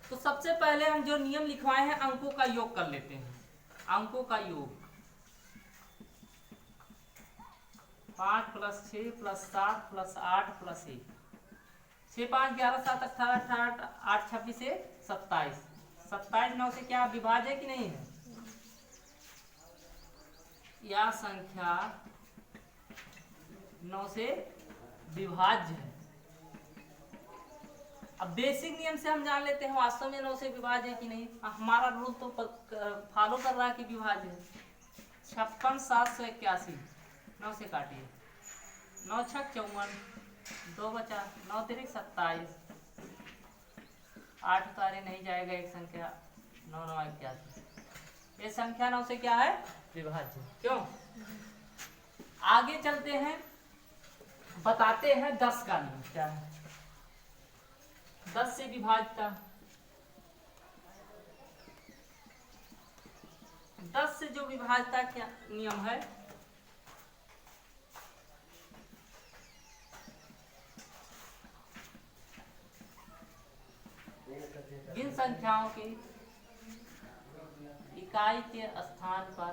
तो सबसे पहले हम जो नियम लिखवाए हैं अंकों का योग कर लेते हैं। अंकों का योग 5 + 6 + 7 + 8 + 1 6 5 11 7 18 18 8 26 27 27 9 से क्या विभाज्य है कि नहीं है। यह संख्या 9 से विभाज्य है। अब बेसिक नियम से हम जान लेते हैं वास्तव में 9 से विभाज्य है कि नहीं। हमारा रूल तो फॉलो कर रहा है कि विभाज्य है। 56 781 9 से काटिए, 9 छक 54 2 बचा, 9 तिरिक 27, 8 उतारे नहीं जाएगा एक संख्या, 9 9 81। ये संख्या 9 से क्या है? विभाज्य। क्यों? आगे चलते हैं, बताते हैं 10 का नियम क्या है। 10 से विभाज्यता, 10 से जो विभाज्यता क्या नियम है, जिन संख्याओं की इकाई के स्थान पर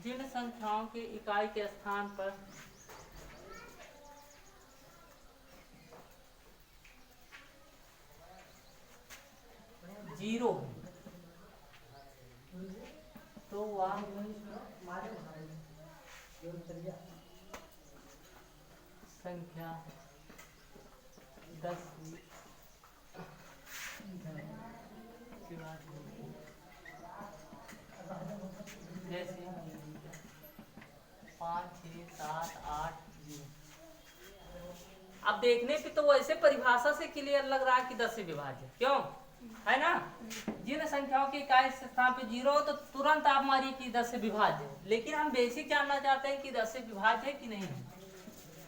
जिन संख्याओं के इकाई के स्थान पर जीरो तो वह संख्या 10 जैसे 5 6 7 8 0। अब देखने पे तो वैसे परिभाषा से क्लियर लग रहा है कि 10 से विभाज्य, क्यों है ना? जिन संख्याओं की इकाई स्थान पे जीरो हो तो तुरंत आप मारिए कि 10 से विभाज्य है। लेकिन हम बेसिक जानना चाहते हैं कि 10 से विभाज्य है कि नहीं है।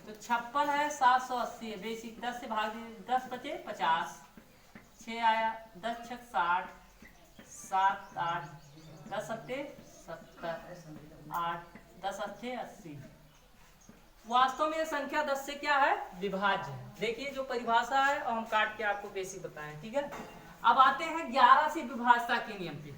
तो 56 है, 780 है बेसिक। 10 से भाग दीजिए, 10 बचे 50, 6 आया, 10 छक 60, 7 8, 10 सत्ते 70, 8 10 अच्छे 80। वास्तव में ये संख्या 10 से क्या है? विभाज्य है। देखिए जो परिभाषा है और हम काट के आपको बेसिक बताएं, ठीक है। अब आते हैं 11 से विभाज्यता के नियम पे।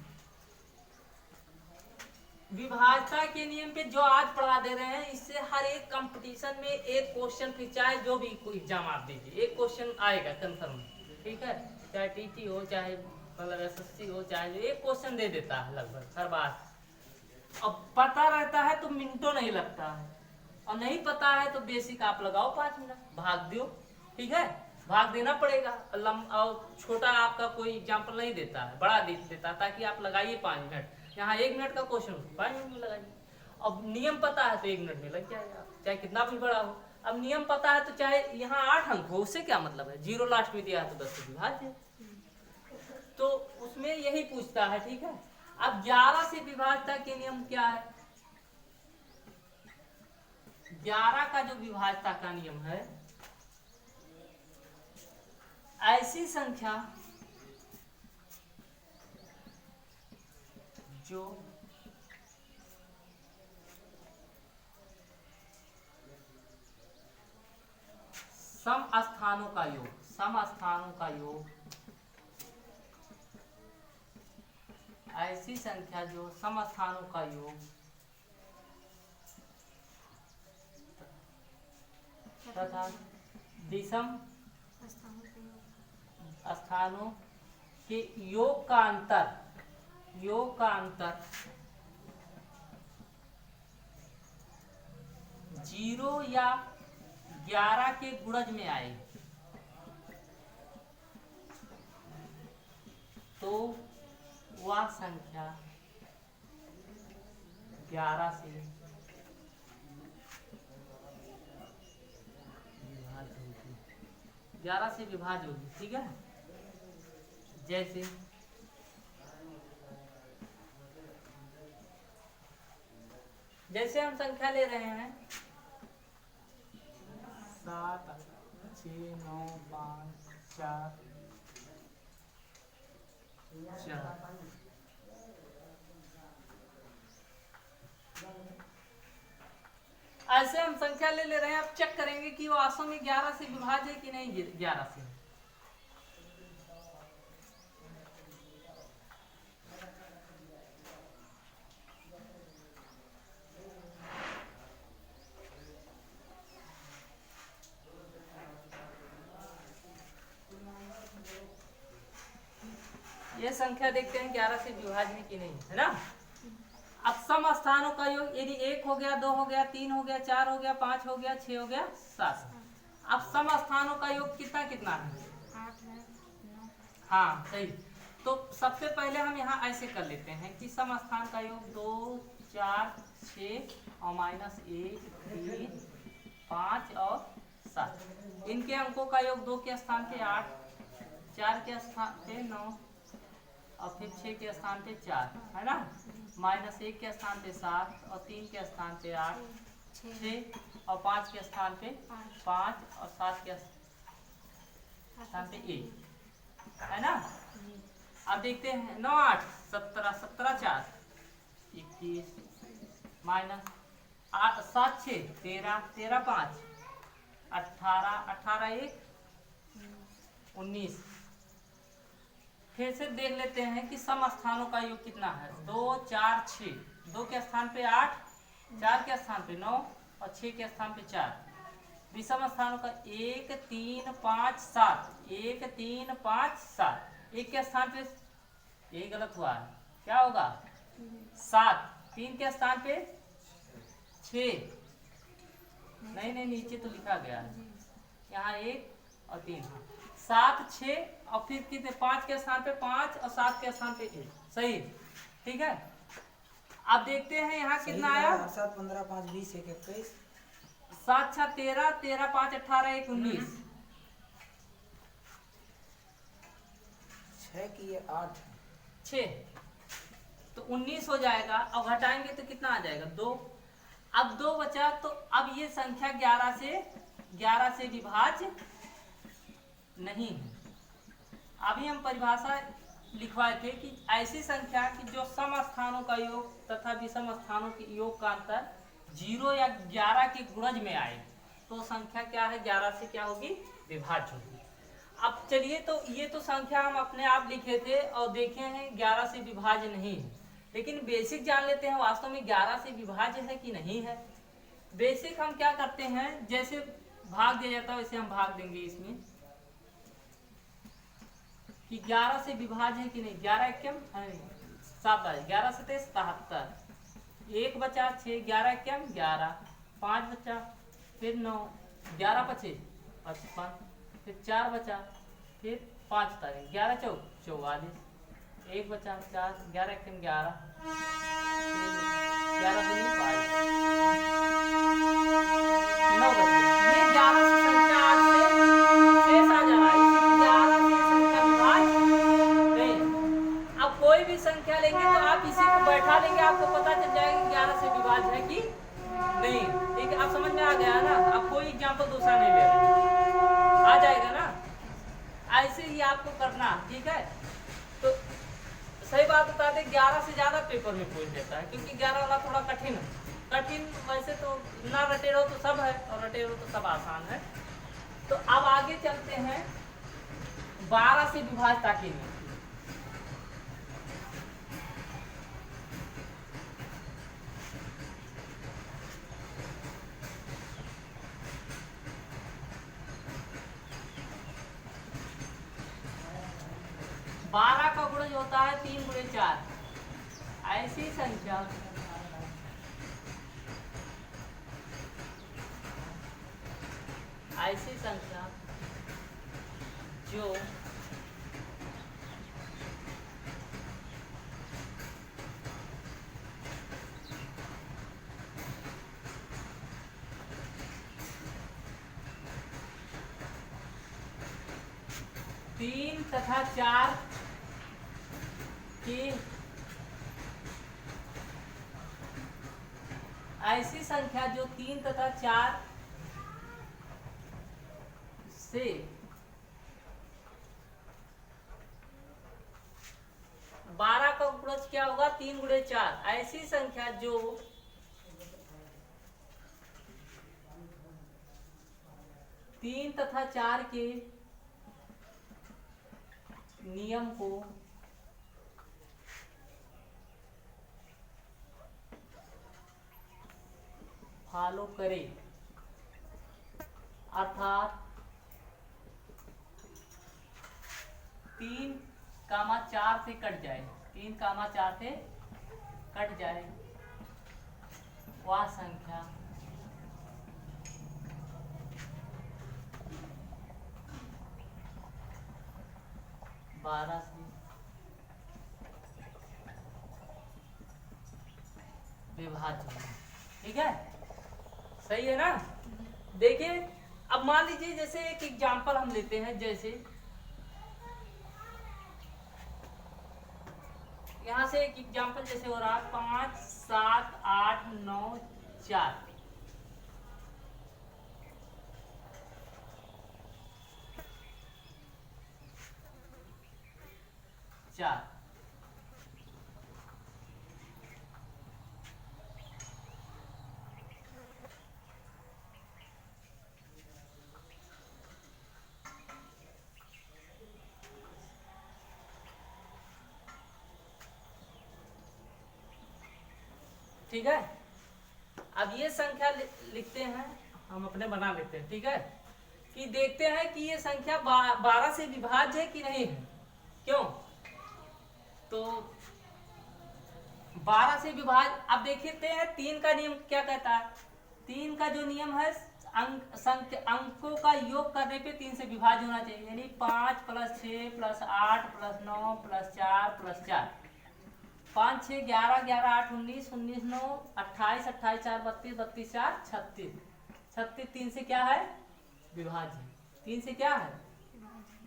विभाज्यता के नियम पे जो आज पढ़ा दे रहे हैं, इससे हर एक कंपटीशन में एक क्वेश्चन फिर चाहे जो भी कोई एग्जाम आप दीजिए, एक क्वेश्चन आएगा कंफर्म, ठीक है। चाहे टीटी हो, चाहे मतलब एसएससी हो, चाहे जो एक क्वेश्चन दे देता है लगभग हर बार। अब पता रहता है तो मिनटों नहीं लगता है, और नहीं पता है तो बेसिक आप लगाओ 5 मिनट, भाग दो, ठीक है। भाग देना पड़ेगा। और छोटा आपका कोई एग्जाम्पल नहीं देता है, बड़ा देता है, ताकि आप लगाइए 5 मिनट। यहाँ 1 मिनट का क्वेश्चन 5 मिनट में लगाइए। अब नियम पता है तो 1 मिनट में लग जाएगा, चाहे कितना भी बड़ा हो। अब नियम पता है तो चाहे यहाँ 8 अंक हो, उससे क्या मतलब है? 0 लास्ट में दिया है तो 10 से विभाज्य, तो उसमें यही पूछता है, ठीक है। अब 11 से विभाज्यता के नियम क्या है? 11 का जो विभाज्यता का नियम है, ऐसी संख्या जो सम स्थानों का योग, सम स्थानों का योग, ऐसी संख्या जो सम स्थानों का योग तथा विषम स्थानों के योग का अंतर 0 या 11 के गुणज में आए तो वह संख्या 11 से विभाज्य होगी, 11 से विभाज्य होगी, ठीक है। जैसे हम संख्या ले रहे हैं 7 6 9 5 4 4। ऐसे हम संख्या ले रहे हैं। अब चेक करेंगे कि वास्तव में 11 से विभाज्य है कि नहीं 11 से। ये संख्या देखते हैं 11 से विभाज्य है कि नहीं, है ना। अब सम स्थानों का योग यदि 1 हो गया, 2 हो गया, 3 हो गया, 4 हो गया, 5 हो गया, 6 हो गया, 7। अब सम स्थानों का योग कितना कितना है? 8 है, 9। हाँ सही। तो सबसे पहले हम यहाँ ऐसे कर लेते हैं कि सम स्थान का योग 2 4 6 और माइनस 1 3 5 और 7। इनके अंकों का योग 2 के स्थान पे 8, 4 के स्थान पे 9 और फिर 6 के स्थान पे 4 है ना, माइनस 1 के स्थान पे 7 और 3 के स्थान पे 8, 6 और 5 के स्थान पे 5 और 7 के स्थान पे 1 है ना। अब देखते हैं 9 8 17 17 4 21 माइनस 7 6 13 13 5 18 18 1 19। फिर से देख लेते हैं कि सम स्थानों का योग कितना है। 2 4 6, 2 के स्थान पे 8, 4 के स्थान पे 9 और 6 के स्थान पे 4। विषम स्थानों का 1 3 5 7, 1 3 5 7। 1 के स्थान पे यही गलत हुआ है, क्या होगा 7। 3 के स्थान पे 6, नहीं नहीं नीचे तो लिखा गया है यहाँ 1 और 3, 7 6 और फिर कितने 5 के स्थान पे 5 और 7 के स्थान पे 1, सही ठीक है। अब देखते हैं यहाँ कितना आया। 7 15 5 20 1 21 7 6 13 13 5 18 1 19, 6 की 8 6 तो 19 हो जाएगा। अब घटाएंगे तो कितना आ जाएगा 2। अब 2 बचा तो अब ये संख्या 11 से विभाज्य नहीं है। अभी हम परिभाषा लिखवाए थे कि ऐसी संख्या कि जो सम स्थानों का योग तथा विषम स्थानों के योग का अंतर 0 या 11 के गुणज में आए तो संख्या क्या है 11 से क्या होगी विभाज्य होगी। अब चलिए तो ये तो संख्या हम अपने आप लिखे थे और देखे हैं 11 से विभाज्य नहीं है, लेकिन बेसिक जान लेते हैं वास्तव में 11 से विभाज्य है कि नहीं है। बेसिक हम क्या करते हैं, जैसे भाग दिया जाता है वैसे हम भाग देंगे इसमें कि 11 से विभाज्य है कि नहीं। 11 एकम 7, 11 से 77, 1 बचा 6, 11 एकम 11, 5 बचा फिर 9, 11 बचे 55, फिर 4 बचा फिर 5 तारीख 11 चौक 44, 1 बचा 4, 11 एकम 11, 11 दूनी 5, 9 बचे। ये 11 से संख्या 8 से शेष आ जा रहा है, इसी 11 से संख्या विभाज्य नहीं। अब कोई भी संख्या लेंगे तो आप इसी को बैठा लेंगे, आपको पता चल जाएगा 11 से विभाज्य है कि नहीं। ठीक है, आप समझ में आ गया ना। अब कोई एग्जाम्पल दूसरा नहीं ले रहे, आ जाएगा ना। ऐसे ही आपको करना, ठीक है। तो सही बात बता दें 11 से ज्यादा पेपर में पूछ देता है, क्योंकि 11 वाला थोड़ा कठिन है। कठिन वैसे तो ना रटे रहो तो सब है और रटे रहो तो सब आसान है। तो अब आगे चलते हैं 12 से विभाज्यता के लिए। बारह का गुणज होता है 3 गुणे 4। ऐसी संख्या जो 3 तथा 4 की ऐसी संख्या जो 3 तथा 4 से 12 का गुणज क्या होगा 3 गुणे 4। ऐसी संख्या जो 3 तथा 4 के नियम को फॉलो करे, अर्थात 3, 4 से कट जाए, 3, 4 से कट जाए, वह संख्या बारह से विभाज्य होगा। ठीक है, सही है ना। देखिए अब मान लीजिए जैसे एक एग्जांपल हम लेते हैं, जैसे यहाँ से एक एग्जांपल जैसे हो रहा है 5 7 8 9 4। ठीक है, अब ये संख्या लिखते हैं, हम अपने बना लेते हैं। ठीक है, कि देखते हैं कि ये संख्या 12 से विभाज्य है कि नहीं है। क्यों, तो 12 से विभाज्य, अब देखते हैं 3 का नियम क्या कहता है। 3 का जो नियम है, अंकों का योग करने पे 3 से विभाज्य होना चाहिए, यानी 5 + 6 + 8 + 9 + 4 + 4, 5 6 11 11 8 19 19 9 28 28 4 32 32 4 36 36, 3 से क्या है विभाज्य, 3 से क्या है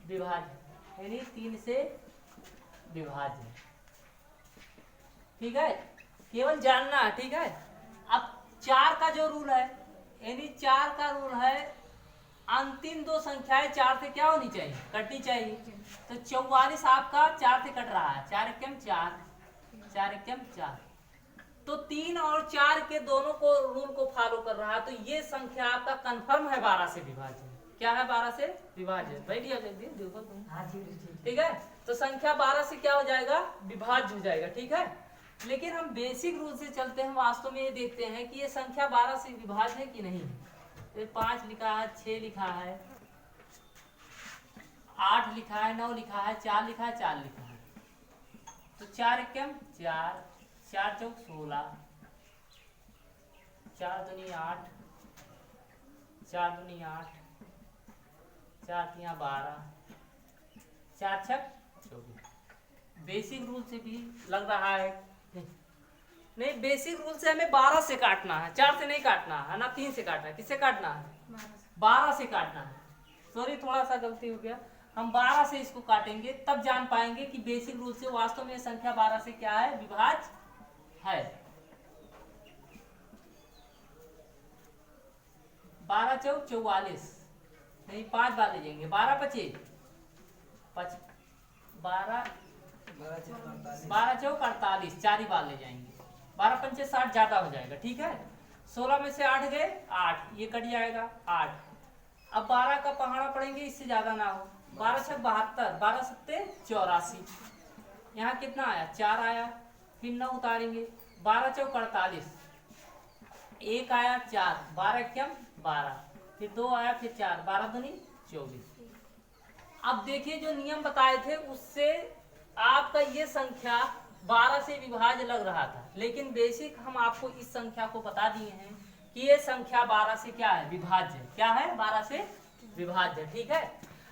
विभाज्य, यानी 3 से विभाज्य। ठीक है, केवल जानना है। ठीक है, अब 4 का जो रूल है, यानी 4 का रूल है अंतिम दो संख्याएं 4 से क्या होनी चाहिए, कटनी चाहिए। तो 44 आपका 4 से कट रहा है, 4 एकम 4 4 एकम 4, तो 3 और 4 के दोनों को रूल को फॉलो कर रहा है, तो ये संख्या आपका कंफर्म है 12 से विभाज्य। क्या है 12 से विभाज्य, बैठिए देखो तुम। ठीक है, तो संख्या 12 से क्या हो जाएगा विभाज्य हो जाएगा। ठीक है, लेकिन हम बेसिक रूल से चलते हैं, वास्तव में ये देखते हैं कि ये संख्या 12 से विभाज्य है कि नहीं। तो 5 लिखा है, 6 लिखा है, 8 लिखा है, 9 लिखा है, 4 लिखा है, 4 लिखा है, तो 4 एकम 4 4 चौक 16, 4 दूनी 8, 4 दूनी 8, 4 तिया 12, 4 छक 24। बेसिक रूल से भी लग रहा है नहीं, बेसिक रूल से हमें 12 से काटना है, 4 से नहीं काटना है ना, 3 से काटना है। किससे काटना है 12 से काटना है। सॉरी, थोड़ा सा गलती हो गया, हम 12 से इसको काटेंगे, तब जान पाएंगे कि बेसिक रूल से वास्तव में संख्या 12 से क्या है विभाज्य है। 12 चौक 44, नहीं 5 बार ले जाएंगे, 12 25 12 चौक 48, 4 ही बार ले जाएंगे, 12 पंचे 60 ज्यादा हो जाएगा। ठीक है, 16 में से 8 गए 8, ये कट जाएगा 8। अब 12 का पहाड़ा पड़ेंगे, इससे ज्यादा ना हो, 12 छक 72, 12 सत्ते 84, यहाँ कितना आया 4 आया, फिर 9 उतारेंगे, 12 चौक 48, 1 आया 4, 12 एकम 12, फिर 2 आया, फिर 4, 12 दूनी 24। अब देखिए जो नियम बताए थे उससे आपका ये संख्या 12 से विभाज्य लग रहा था, लेकिन बेसिक हम आपको इस संख्या को बता दिए हैं कि ये संख्या 12 से क्या है विभाज्य, क्या है 12 से विभाज्य। ठीक है,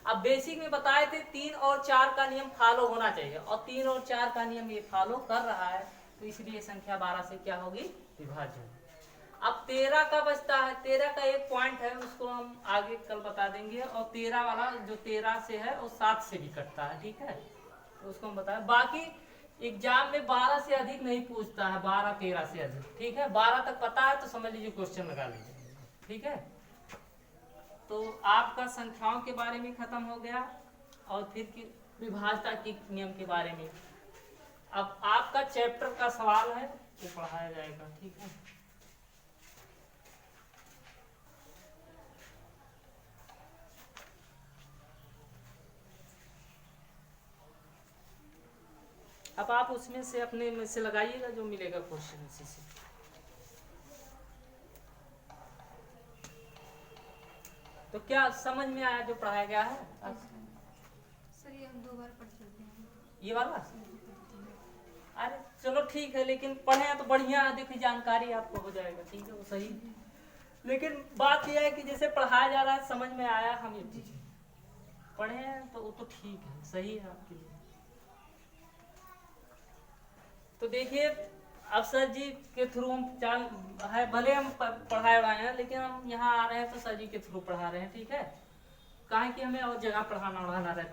अब बेसिक में बताए थे 3 और 4 का नियम फॉलो होना चाहिए, और 3 और 4 का नियम ये फॉलो कर रहा है, तो इसलिए संख्या 12 से क्या होगी विभाज्य। अब 13 का बचता है, 13 का एक पॉइंट है, उसको हम आगे कल बता देंगे, और 13 वाला जो 13 से है वो 7 से भी कटता है। ठीक है, तो उसको हम बताएं। बाकी एग्जाम में 12 से अधिक नहीं पूछता है, 12 13 से अधिक। ठीक है, 12 तक पता है तो समझ लीजिए क्वेश्चन लगा लीजिए। ठीक है, तो आपका संख्याओं के बारे में खत्म हो गया, और फिर विभाज्यता के नियम के बारे में अब आपका चैप्टर का सवाल है वो पढ़ाया जाएगा। ठीक है, अब आप उसमें से अपने में से लगाइएगा जो मिलेगा क्वेश्चन इसी से। तो क्या समझ में आया जो पढ़ाया गया है? सर ये हम 2 बार पढ़ चुके हैं, ये वाला अरे चलो ठीक है, लेकिन पढ़े तो बढ़िया है, देखिए जानकारी आपको हो जाएगा। ठीक है, वो सही, लेकिन बात यह है कि जैसे पढ़ाया जा रहा है समझ में आया, हम ये पूछे पढ़े हैं तो वो तो ठीक है, सही है आपके लिए। तो देखिए अब सर जी के थ्रू हम चाल है, भले हम पढ़ाए उढ़ाए हैं, लेकिन हम यहाँ आ रहे हैं तो सर जी के थ्रू पढ़ा रहे हैं, ठीक है। काहे कि हमें और जगह पढ़ाना उढ़ाना रहता है।